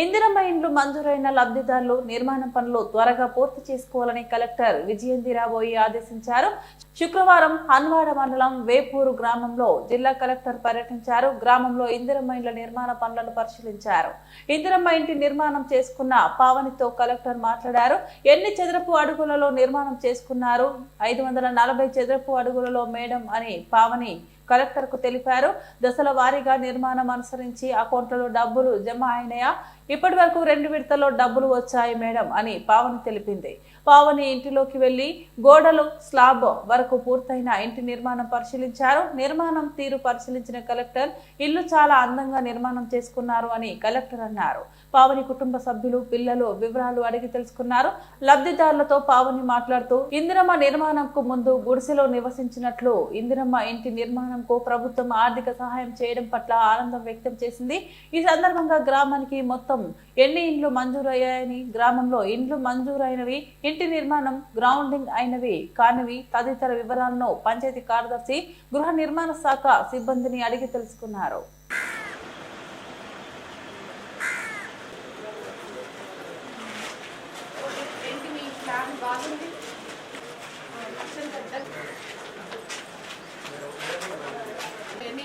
ఇందిరమ్మ ఇండ్లు మంజూరైన లబ్ధిదారులు నిర్మాణ పనులు త్వరగా పూర్తి చేసుకోవాలని కలెక్టర్ విజయంతిరాబోయి ఆదేశించారు. శుక్రవారం హన్వాడ మండలం వేపూరు గ్రామంలో జిల్లా కలెక్టర్ పర్యటించారు. గ్రామంలో ఇందిరమ్మ ఇండ్ల నిర్మాణ పనులను పరిశీలించారు. ఇందిరమ్మ ఇంటి నిర్మాణం చేసుకున్న పావనితో కలెక్టర్ మాట్లాడారు. ఎన్ని చదరపు అడుగులలో నిర్మాణం చేసుకున్నారు? 540 చదరపు అడుగులలో మేడం అని పావని కలెక్టర్ కు తెలిపారు. దశల వారీగా నిర్మాణం అనుసరించి అకౌంట్లలో డబ్బులు జమ అయినాయా? ఇప్పటి వరకు 2 విడతల్లో డబ్బులు వచ్చాయి మేడం అని పావని తెలిపింది. పావని ఇంటిలోకి వెళ్లి గోడలు స్లాబ్ వరకు పూర్తయిన ఇంటి నిర్మాణం పరిశీలించారు. నిర్మాణం తీరు పరిశీలించిన కలెక్టర్ ఇల్లు చాలా అందంగా నిర్మాణం చేసుకున్నారు అని కలెక్టర్ అన్నారు. పావని కుటుంబ సభ్యులు పిల్లలు వివరాలు అడిగి తెలుసుకున్నారు. లబ్ధిదారులతో పావని మాట్లాడుతూ ఇందిరమ్మ నిర్మాణంకు ముందు గుడిసెలో నివసించినట్లు ఇందిరమ్మ ఇంటి నిర్మాణంకు ప్రభుత్వం ఆర్థిక సహాయం చేయడం పట్ల ఆనందం వ్యక్తం చేసింది. ఈ సందర్భంగా గ్రామానికి మొత్తం ఎన్ని ఇండ్లు మంజూరయ్యాయని, గ్రామంలో ఇండ్లు మంజూరైనవి, ఇంటి నిర్మాణం గ్రౌండింగ్ అయినవి కానివి తదితర వివరాలను పంచాయతీ కార్యదర్శి, గృహ నిర్మాణ శాఖ సిబ్బందిని అడిగి తెలుసుకున్నారు.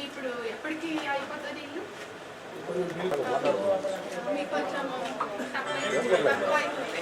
ఇప్పుడు ఎప్పటికి అయిపోతుంది ఇల్లు? మీకు కొంచెం తక్కువ అయిపోతుంది.